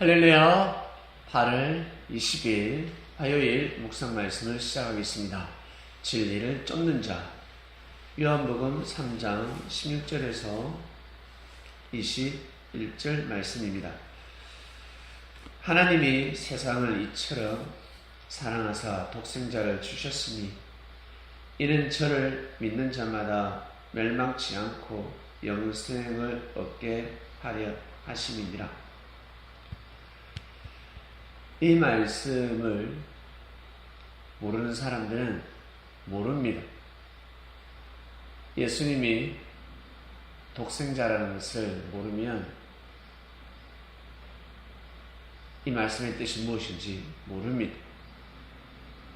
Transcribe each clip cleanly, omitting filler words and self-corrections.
할렐루야. 8월 20일 화요일 묵상 말씀을 시작하겠습니다. 진리를 쫓는 자. 요한복음 3장 16절에서 21절 말씀입니다. 하나님이 세상을 이처럼 사랑하사 독생자를 주셨으니 이는 저를 믿는 자마다 멸망치 않고 영생을 얻게 하려 하심이니라. 이 말씀을 모르는 사람들은 모릅니다. 예수님이 독생자라는 것을 모르면 이 말씀의 뜻이 무엇인지 모릅니다.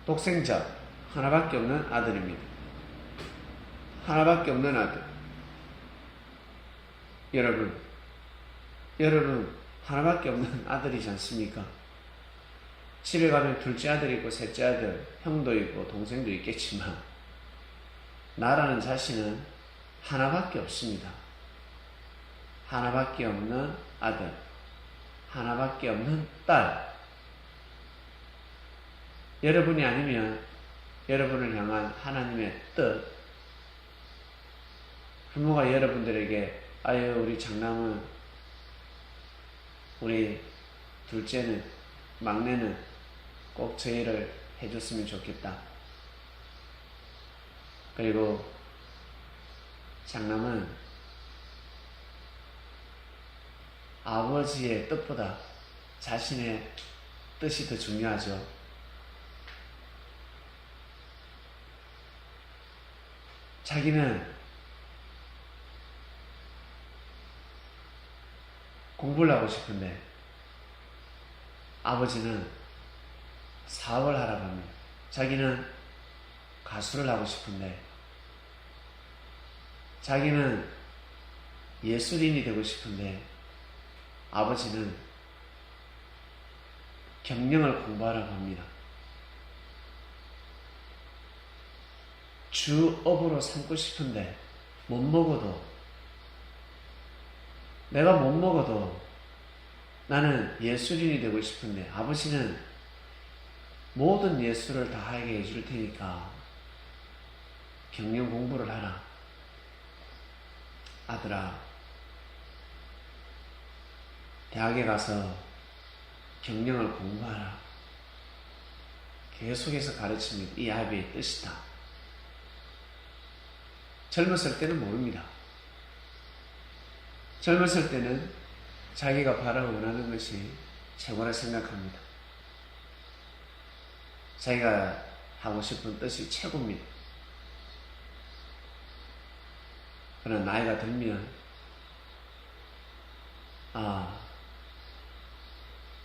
독생자, 하나밖에 없는 아들입니다. 하나밖에 없는 아들. 여러분 하나밖에 없는 아들이지 않습니까? 집에 가면 둘째 아들 있고 셋째 아들, 형도 있고 동생도 있겠지만 나라는 자신은 하나밖에 없습니다. 하나밖에 없는 아들, 하나밖에 없는 딸. 여러분이 아니면 여러분을 향한 하나님의 뜻, 부모가 여러분들에게 아유 우리 장남은, 우리 둘째는, 막내는 꼭 저 일을 해줬으면 좋겠다. 그리고 장남은 아버지의 뜻보다 자신의 뜻이 더 중요하죠. 자기는 공부를 하고 싶은데 아버지는 사업을 하라고 합니다. 자기는 가수를 하고 싶은데 자기는 예술인이 되고 싶은데 아버지는 경영을 공부하라고 합니다. 주업으로 삼고 싶은데 못 먹어도, 내가 못 먹어도 나는 예술인이 되고 싶은데 아버지는 모든 예술을 다 하게 해줄 테니까 경영 공부를 하라. 아들아, 대학에 가서 경영을 공부하라. 계속해서 가르칩니다. 이 아비의 뜻이다. 젊었을 때는 모릅니다. 젊었을 때는 자기가 바라고 원하는 것이 최고라 생각합니다. 자기가 하고 싶은 뜻이 최고입니다. 그러나 나이가 들면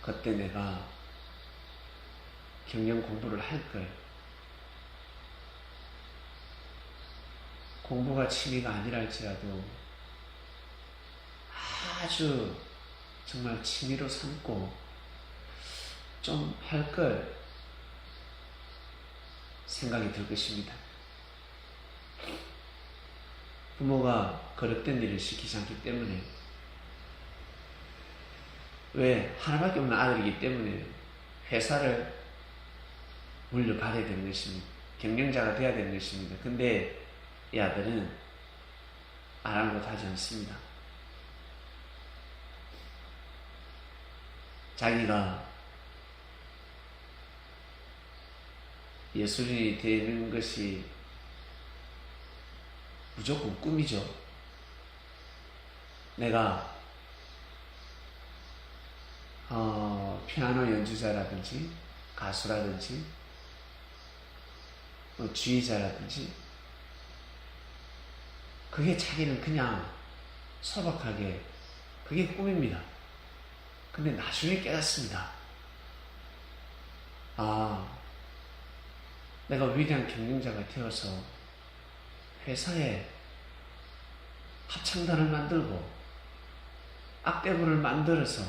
그때 내가 경영 공부를 할 걸. 공부가 취미가 아니라 할지라도 아주 정말 취미로 삼고 좀 할 걸 생각이 들 것입니다. 부모가 거듭된 일을 시키지 않기 때문에, 왜? 하나밖에 없는 아들이기 때문에 회사를 물려받아야 되는 것입니다. 경영자가 되어야 되는 것입니다. 근데 이 아들은 아랑곳하지 않습니다. 자기가 예술인이 되는 것이 무조건 꿈이죠. 내가 피아노 연주자라든지 가수라든지 지휘자라든지, 그게 자기는 그냥 소박하게 그게 꿈입니다. 근데 나중에 깨닫습니다. 내가 위대한 경영자가 되어서 회사에 합창단을 만들고 악대부를 만들어서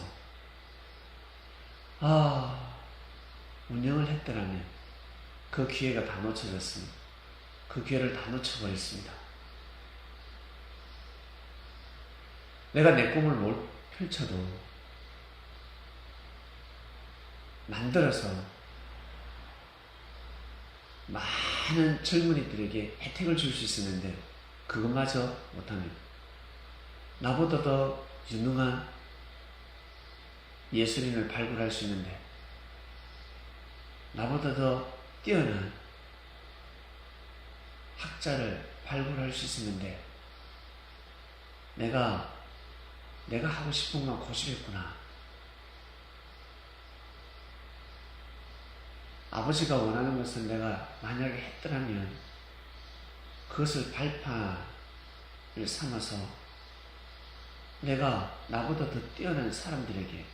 운영을 했더라면 그 기회가 다 놓쳐졌습니다. 그 기회를 다 놓쳐버렸습니다. 내가 내 꿈을 펼쳐도 만들어서 많은 젊은이들에게 혜택을 줄 수 있었는데 그것마저 못하는, 나보다 더 유능한 예술인을 발굴할 수 있는데, 나보다 더 뛰어난 학자를 발굴할 수 있었는데 내가 하고 싶은 건 고집했구나. 아버지가 원하는 것을 내가 만약에 했더라면 그것을 발판을 삼아서 내가 나보다 더 뛰어난 사람들에게,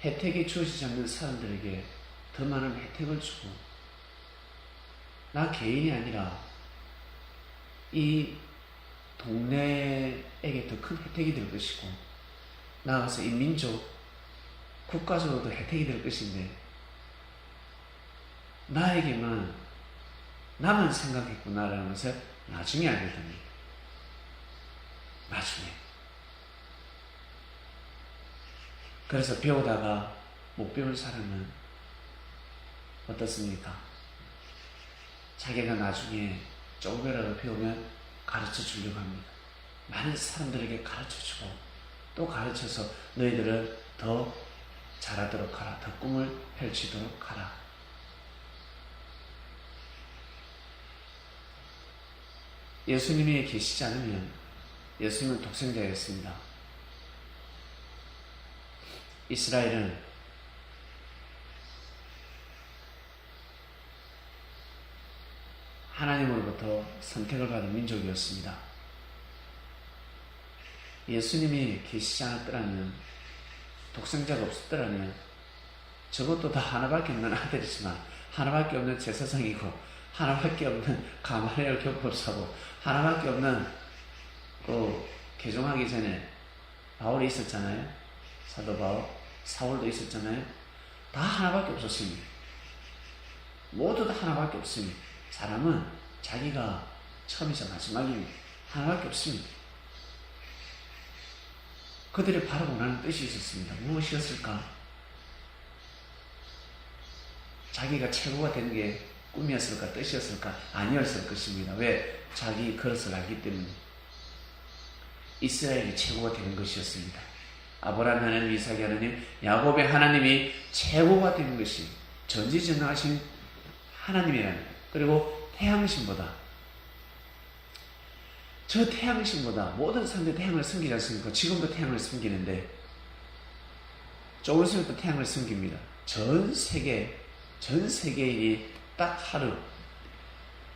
혜택이 주어지지 않는 사람들에게 더 많은 혜택을 주고, 나 개인이 아니라 이 동네에게 더 큰 혜택이 될 것이고, 나아가서 이 민족, 국가적으로도 혜택이 될 것인데 나에게만, 나만 생각했구나라는 것을 나중에 알게 됩니다. 나중에. 그래서 배우다가 못 배운 사람은 어떻습니까? 자기가 나중에 조금이라도 배우면 가르쳐 주려고 합니다. 많은 사람들에게 가르쳐 주고 또 가르쳐서 너희들은 더 잘하도록 하라, 더 꿈을 펼치도록 하라. 예수님이 계시지 않으면 예수님은 독생자였습니다. 이스라엘은 하나님으로부터 선택을 받은 민족이었습니다. 예수님이 계시지 않았더라면, 독생자가 없었더라면 저것도 다 하나밖에 없는 아들이지만, 하나밖에 없는 제사장이고, 하나밖에 없는 가말리엘 교법사고, 하나밖에 없는 개종하기 전에 바울이 있었잖아요. 사도 바울, 사울도 있었잖아요. 다 하나밖에 없었습니다. 모두 다 하나밖에 없습니다. 사람은 자기가 처음이자 마지막입니다. 하나밖에 없습니다. 그들이 바로 원하는 뜻이 있었습니다. 무엇이었을까? 자기가 최고가 되는 게 꿈이었을까? 뜻이었을까? 아니었을 것입니다. 왜? 자기 그릇을 알기 때문에. 이스라엘이 최고가 되는 것이었습니다. 아브라함 하나님, 이삭의 하나님, 야곱의 하나님이 최고가 되는 것이 전지전능하신 하나님이라는 것. 그리고 태양신보다, 저 태양신보다, 모든 사람들이 태양을 섬기지 않습니까? 지금도 태양을 섬기는데 조금 있으면 또 태양을 섬깁니다. 전 세계인이 딱 하루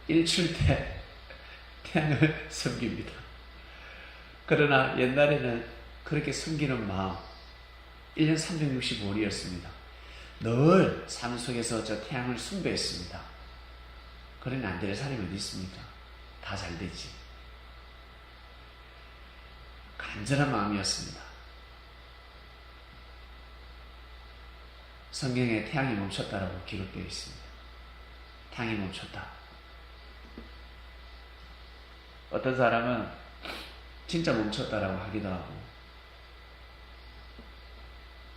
일출 때 태양을 섬깁니다. 그러나 옛날에는 그렇게 섬기는 마음, 1년 365일이었습니다. 늘 삶 속에서 저 태양을 숭배했습니다. 그러니 안 될 사람이 어디 있습니까? 다 잘 되지. 간절한 마음이었습니다. 성경에 태양이 멈췄다라고 기록되어 있습니다. 태양이 멈췄다. 어떤 사람은 진짜 멈췄다라고 하기도 하고,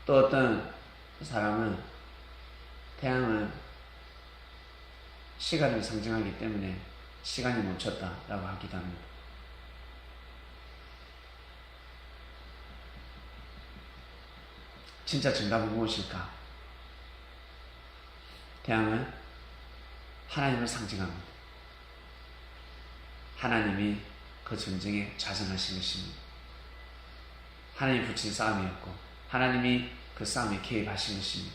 또 어떤 사람은 태양은 시간을 상징하기 때문에 시간이 멈췄다라고 하기도 합니다. 진짜 정답은 무엇일까? 태양은 하나님을 상징합니다. 하나님이 그 전쟁에 자정하신 것입니다. 하나님이 붙인 싸움이었고 하나님이 그 싸움에 개입하신 것입니다.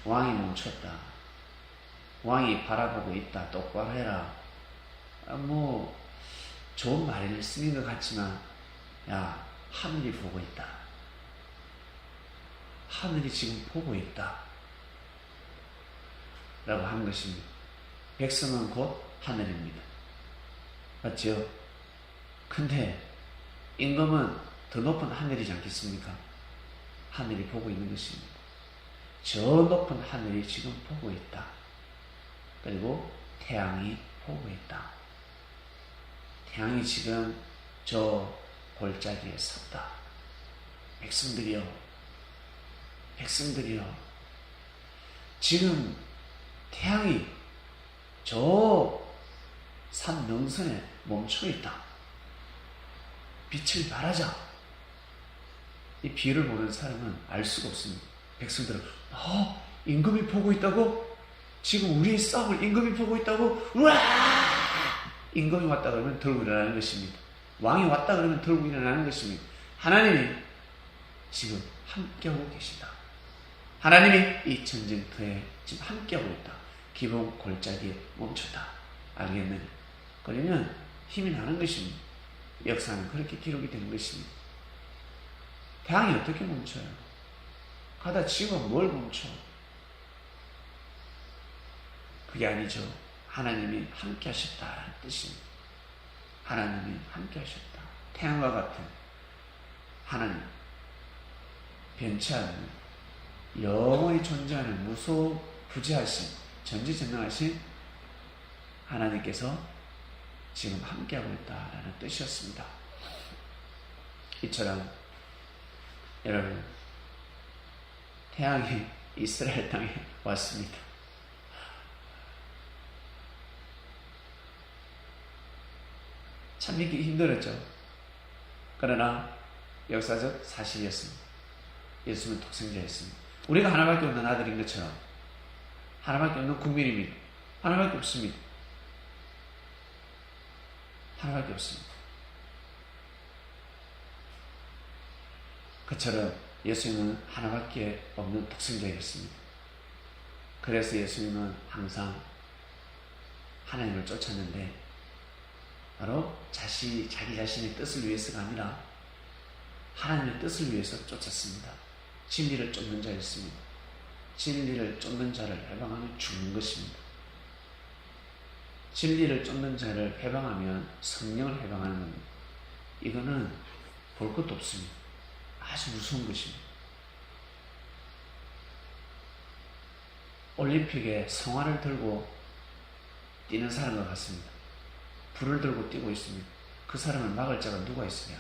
왕이 멈췄다. 왕이 바라보고 있다. 똑바로 해라. 좋은 말을 쓰는 것 같지만, 야, 하늘이 보고 있다. 하늘이 지금 보고 있다. 라고 하는 것입니다. 백성은 곧 하늘입니다. 맞죠? 근데 임금은 더 높은 하늘이지 않겠습니까? 하늘이 보고 있는 것입니다. 저 높은 하늘이 지금 보고 있다. 그리고 태양이 보고 있다. 태양이 지금 저 골짜기에 섰다. 백성들이여, 백성들이여, 지금 태양이 저 산 능선에 멈춰 있다. 빛을 발하자. 이 비유를 보는 사람은 알 수가 없습니다. 백성들은 임금이 보고 있다고? 지금 우리의 싸움을 임금이 보고 있다고? 우와! 임금이 왔다 그러면 들고 일어나는 것입니다. 왕이 왔다 그러면 들고 일어나는 것입니다. 하나님이 지금 함께하고 계시다. 하나님이 이 전쟁터에 지금 함께하고 있다. 기본 골짜기에 멈췄다. 알겠느냐? 그러면 힘이 나는 것입니다. 역사는 그렇게 기록이 되는 것입니다. 태양이 어떻게 멈춰요? 가다 지구가 뭘 멈춰? 그게 아니죠. 하나님이 함께 하셨다는 뜻입니다. 하나님이 함께 하셨다. 태양과 같은 하나님, 변치 않는 영원히 존재하는 무소부재하신 전지전능하신 하나님께서 지금 함께하고 있다라는 뜻이었습니다. 이처럼 여러분, 태양이 이스라엘 땅에 왔습니다. 참 믿기 힘들었죠. 그러나 역사적 사실이었습니다. 예수는 독생자였습니다. 우리가 하나밖에 없는 아들인 것처럼 하나밖에 없는 국민입니다. 하나밖에 없습니다. 하나밖에 없습니다. 그처럼 예수님은 하나밖에 없는 독생자였습니다. 그래서 예수님은 항상 하나님을 쫓았는데 바로 자기 자신의 뜻을 위해서가 아니라 하나님의 뜻을 위해서 쫓았습니다. 진리를 쫓는 자였습니다. 진리를 쫓는 자를 해방하면 죽는 것입니다. 진리를 쫓는 자를 해방하면 성령을 해방하는 겁니다. 이거는 볼 것도 없습니다. 아주 무서운 것입니다. 올림픽에 성화를 들고 뛰는 사람과 같습니다. 불을 들고 뛰고 있습니다. 그 사람을 막을 자가 누가 있으냐?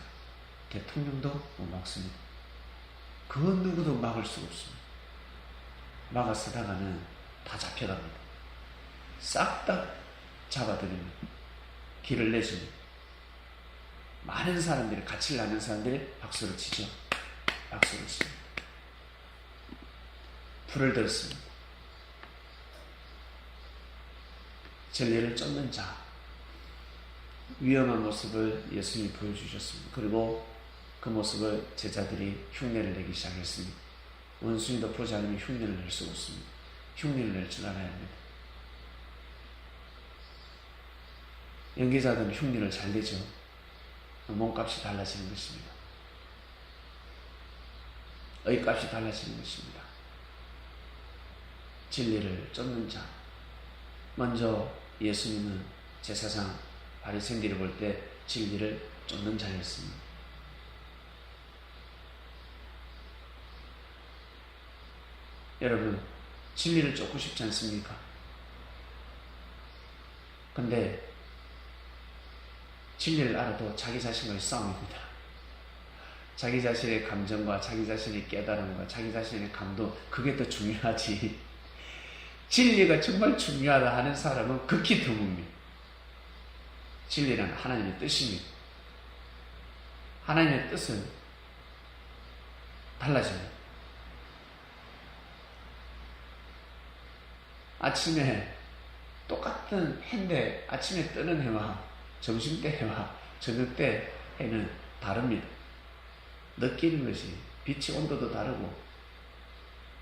대통령도 못 막습니다. 그 누구도 막을 수가 없습니다. 막아서다가는 다 잡혀갑니다. 싹 다 잡아들입니다. 길을 내줍니다. 많은 사람들이, 가치를 아는 사람들이 박수를 치죠. 박수를 칩니다. 불을 들었습니다. 진리를 쫓는 자, 위험한 모습을 예수님이 보여주셨습니다. 그리고 그 모습을 제자들이 흉내를 내기 시작했습니다. 원숭이도 보지 않으면 흉내를 낼 수가 없습니다. 흉내를 낼 줄 알아야 합니다. 연기자들은 흉내를 잘 내죠. 몸값이 달라지는 것입니다. 의값이 달라지는 것입니다. 진리를 쫓는 자. 먼저 예수님은 제사장 바리새인들을 볼 때 진리를 쫓는 자였습니다. 여러분, 진리를 쫓고 싶지 않습니까? 근데 진리를 알아도 자기 자신과의 싸움입니다. 자기 자신의 감정과 자기 자신의 깨달음과 자기 자신의 감동, 그게 더 중요하지. 진리가 정말 중요하다 하는 사람은 극히 드뭅니다. 진리는 하나님의 뜻입니다. 하나님의 뜻은 달라집니다. 아침에 똑같은 해인데 아침에 뜨는 해와 점심 때 해와 저녁 때 해는 다릅니다. 느끼는 것이, 빛의 온도도 다르고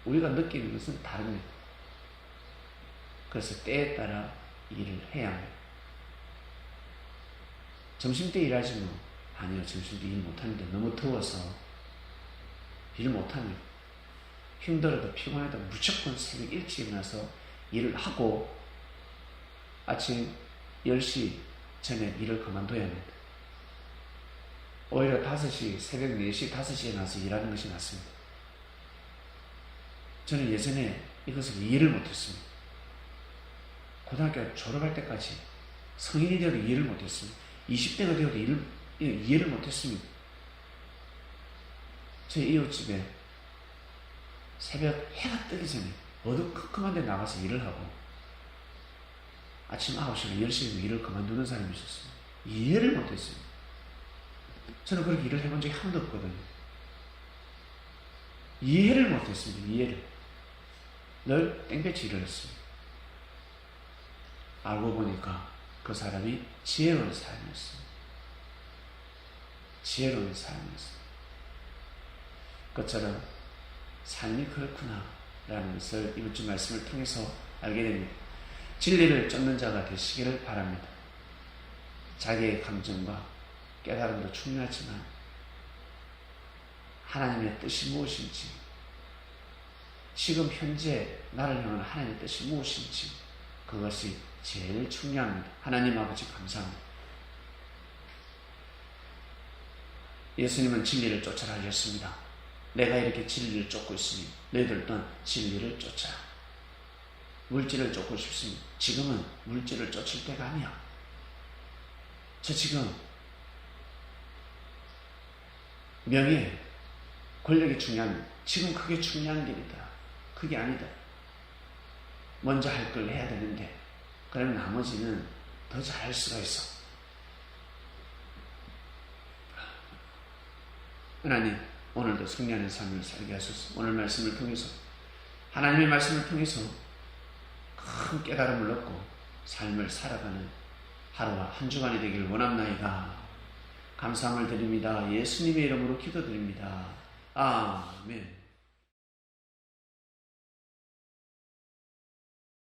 우리가 느끼는 것은 다릅니다. 그래서 때에 따라 일을 해야 합니다. 점심 때 일하지 뭐. 아니요, 점심 때 일 못하는데 너무 더워서 일 못합니다. 힘들어도 피곤해도 무조건 새벽 일찍 일어나서 일을 하고 아침 10시 전에 일을 그만둬야 합니다. 오히려 5시, 새벽 4시, 5시에 나서 일하는 것이 낫습니다. 저는 예전에 이것을 이해를 못했습니다. 고등학교 졸업할 때까지 성인이 되어도 이해를 못했습니다. 20대가 되어도 이해를 못했습니다. 제 이웃집에 새벽 해가 뜨기 전에 어두컴컴한 데 나가서 일을 하고 아침 9시나 10시에 일을 그만두는 사람이 있었어요. 이해를 못했어요. 저는 그렇게 일을 해본 적이 한 번도 없거든요. 이해를 못했습니다. 이해를. 늘 땡볕이 일을 했어요. 알고 보니까 그 사람이 지혜로운 사람이었어요. 지혜로운 사람이었어요. 그것처럼 삶이 그렇구나 라는 것을 이번 주 말씀을 통해서 알게 됩니다. 진리를 쫓는 자가 되시기를 바랍니다. 자기의 감정과 깨달음도 중요하지만 하나님의 뜻이 무엇인지, 지금 현재 나를 향한 하나님의 뜻이 무엇인지, 그것이 제일 중요합니다. 하나님 아버지 감사합니다. 예수님은 진리를 쫓아라 하셨습니다. 내가 이렇게 진리를 쫓고 있으니 너희들도 진리를 쫓아라. 물질을 쫓고 싶습니다. 지금은 물질을 쫓을 때가 아니야. 저 지금 명예, 권력이 중요합니다. 지금 그게 중요한 길이다. 그게 아니다. 먼저 할 걸 해야 되는데 그러면 나머지는 더 잘할 수가 있어. 하나님, 오늘도 승리하는 삶을 살게 하소서. 오늘 말씀을 통해서, 하나님의 말씀을 통해서 큰 깨달음을 얻고 삶을 살아가는 하루와 한 주간이 되길 원합나이다. 감사함을 드립니다. 예수님의 이름으로 기도드립니다. 아멘.